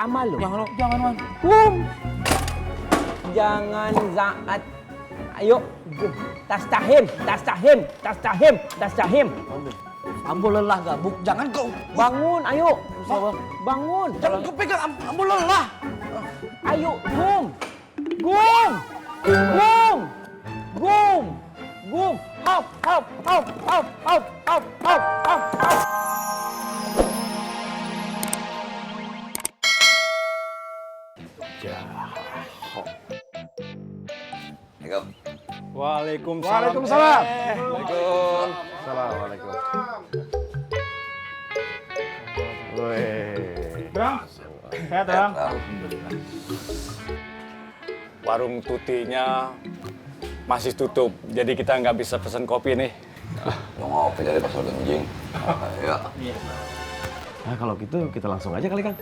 amal lo. Jangan, Wan. Gum. Jangan zaat. Ayo, gum. Tastahim. Ambo lelah gabuk, jangan kau. Bangun, ayo. Bangun. Jangan kau pegang, ambo lelah. Ayo, gum. Hop. Waalaikumsalam. Assalamualaikum. Bang, sehat ya, Bang? Warung Tutinya masih tutup, jadi kita nggak bisa pesan kopi nih. Mau ngopi dari pasar Genjing. Ya. Nah, kalau gitu kita langsung aja kali, Kang.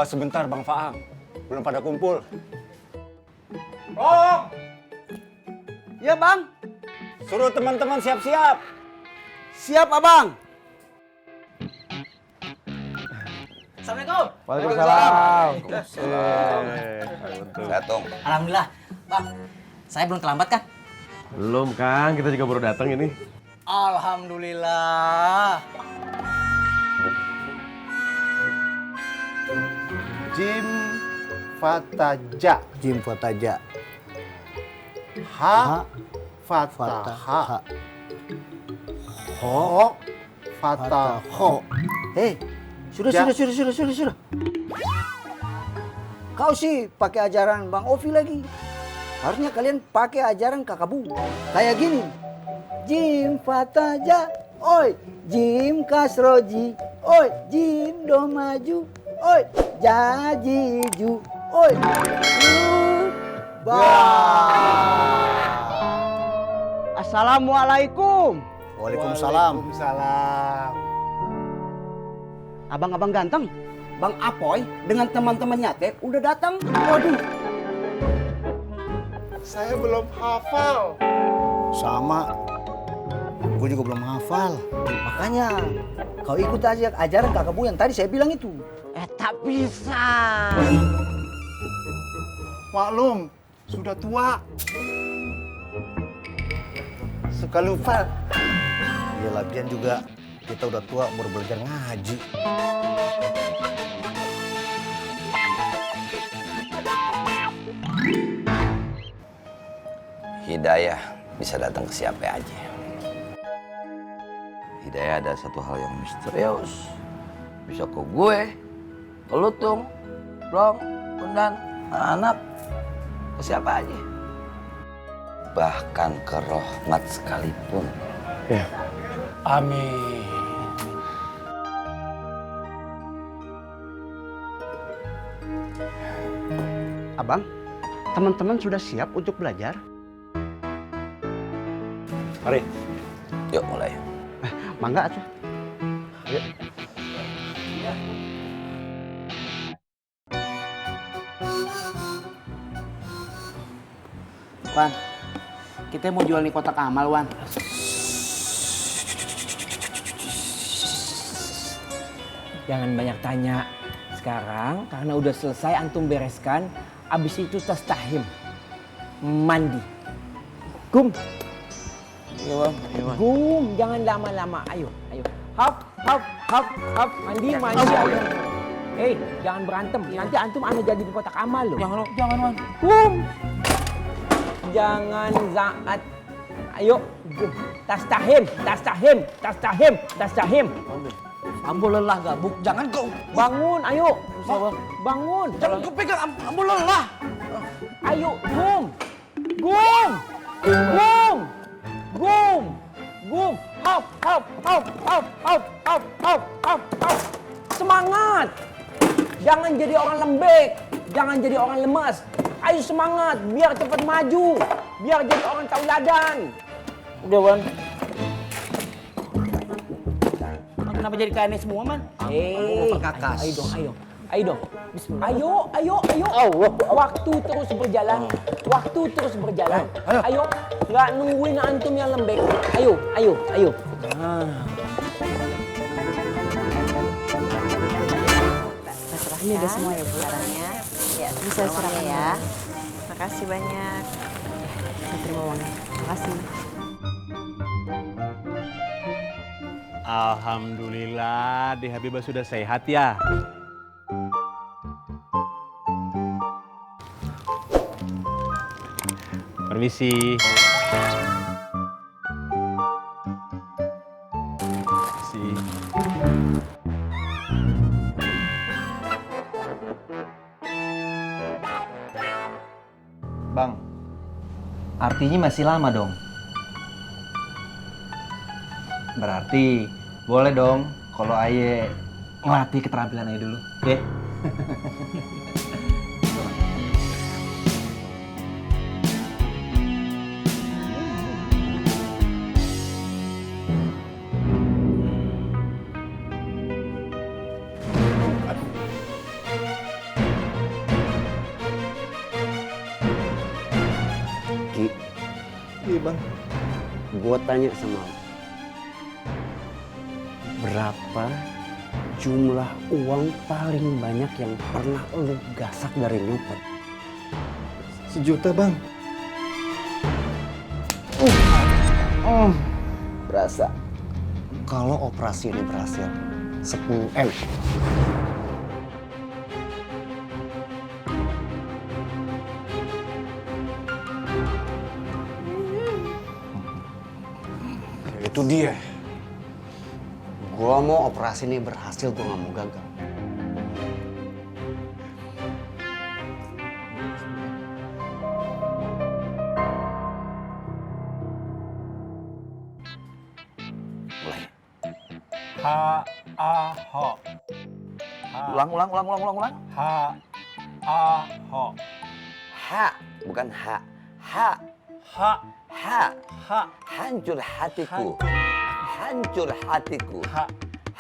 Sebentar Bang Faang, belum pada kumpul. Oh, Ya, Bang. Suruh teman-teman siap-siap. Siap, Abang. Assalamualaikum. Waalaikumsalam. Sehat dong. Alhamdulillah. Bang, saya belum terlambat kan? Belum, Kang. Kita juga baru datang ini. Alhamdulillah. Jim Fataja. Jim Fataja. Ha Fataha. Ho Fataho. Sudah. Kau sih pakai ajaran Bang Ovi lagi. Harusnya kalian pakai ajaran Kakak Bu. Kayak gini. Jim Fataja. Oi, Jim Kasroji. Oi, Jim do maju. Oi, Jajiju. Oi, Assalamualaikum. Waalaikumsalam. Abang-abang ganteng, Bang Apoy dengan teman-temannya teh udah datang. Waduh, Saya belum hafal. sama. Gue juga belum hafal. Makanya kau ikut aja ajaran Kakak Bu yang tadi saya bilang itu. Tak bisa. Maklum, sudah tua. Suka lupa. Ya lagian juga kita udah tua baru belajar ngaji. Hidayah bisa datang ke siapa aja. Hidayah ada satu hal yang misterius. Bisa ke gue, ke Lutung, Blong, Kundan, anak, ke siapa aja. Bahkan ke Rohmat sekalipun. Amin. Abang, teman-teman sudah siap untuk belajar? Mari. Yuk mulai. Mangga atuh. Wan, kita mau jual nih kotak amal, Wan. Jangan banyak tanya. Sekarang karena udah selesai antum bereskan, abis itu tastahim. Mandi. Gum. Gum, jangan lama-lama. Ayo. Hop. Mandi. Ayo. Jangan berantem. Nanti antum ana jadi di kotak amal loh. Jangan, Wan. Gum. Jangan zaat. Ayo, gum. Tastahim. Ambo lelah gabuk, jangan kau. Bangun, ayo. Bangun. Jangan kau pegang, ambo lelah. Ayo, gum. Hop. Semangat. Jangan jadi orang lembek. Jangan jadi orang lemas. Ayo semangat, biar cepat maju. Biar jadi orang tauladan. Udah, Wan. Kenapa jadi kayak ini semua, Man? Perkakas. Ayo dong. Bismillah. Ayo. Waktu terus berjalan. Ayo. Nggak nungguin antum yang lembek. Ayo. silahkan. Ini udah semua ya, Bu? Barangnya. Ya, Bisa serahkan ya. Makasih banyak. Saya terima uangnya. Makasih. Alhamdulillah, Deh Habibah sudah sehat ya. Permisi. Permisi. Bang, artinya masih lama dong. Berarti boleh dong kalau Aye ngelatih keterampilan Aye dulu, oke? Ki, Iya bang. gua tanya sama lu. Berapa jumlah uang paling banyak yang pernah lu gasak dari nyopet? 1 juta bang. Berasa. Kalau operasi ini berhasil, 10 M. Itu dia. Gua mau operasi ini berhasil, gua nggak mau gagal. Mulai. H-A-Ho. Ulang. H-A-Ho. Ha, bukan ha. Ha, Ha. ha. Ha. Hancur hatiku. Hancur hatiku. Ha.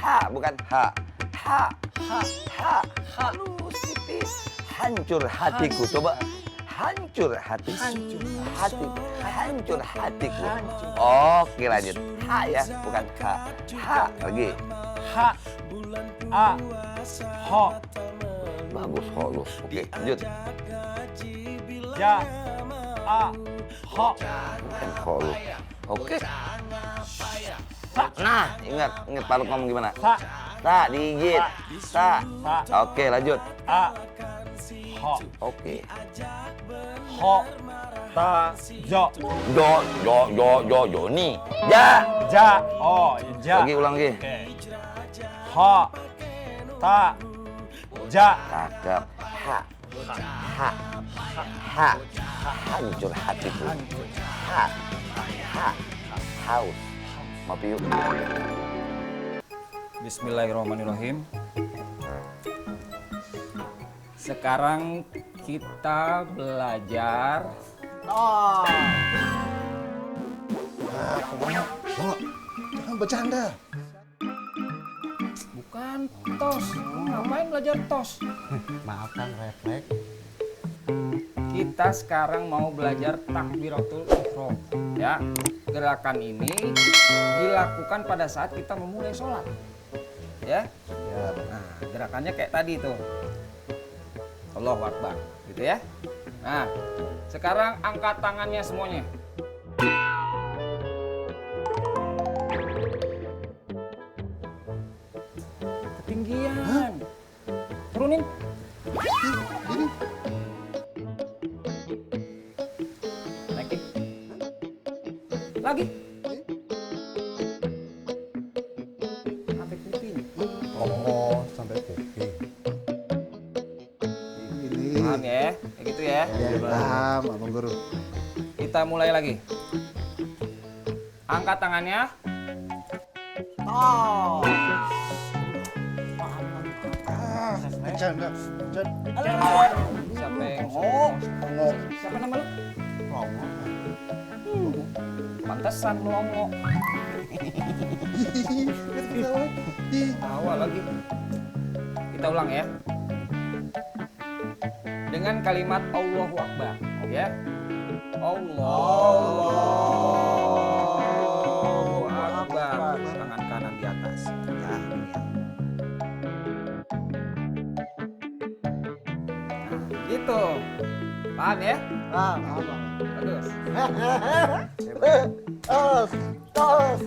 Ha, bukan ha. Ha, Ha. ha. Halus tipis. Hancur hatiku. Coba. Hancur hatiku. Hatiku. Hancur hatiku. Oke, lanjut. Ha ya, bukan ha. Ha, lagi. Ha. A. Ho. Bagus, ho lu. Oke, lanjut. Ja. A. Ho. Bukan ho lu. Oke. Nah, ingat Faruk ngomong gimana? Sa. Sa, digigit. Sa. Sa. Oke, lanjut. A. Ho. Oke. Ho. Ta. Jo. Joni. Ja. Ja. Oh, ja. Lagi ulang lagi. Oke. Ho. Ta. Ja. Cakep. Ha. Ha. Ha. Hancur hatiku. Ha. Ha. Haus. Ngopi yuk. Bismillahirrahmanirrahim. Sekarang kita belajar. Jangan bercanda. Bukan tos. Ngapain belajar tos? Maaf Kang, refleks. Kita sekarang mau belajar takbiratul ihram. Ya, gerakan ini dilakukan pada saat kita memulai sholat. Ya. Nah, gerakannya kayak tadi tuh. Allahu Akbar, gitu ya. Nah, sekarang angkat tangannya semuanya. Ketinggian. Turunin. Naikin. Lagi. Sampai kuping. Oh, sampai kuping. Ini. Paham ya? Kayak gitu ya. Ya, paham, Abang Guru. Kita mulai lagi. Angkat tangannya. Bercanda. Siapa yang Siapa nama lu? Pantesan melongo. Tawa lagi. Kita ulang ya. Dengan kalimat Allahu Akbar, ya. Allahu Akbar. Tangan kanan di atas. Ya, ini ya. Gitu. Paham ya? Paham. Bagus. Tos.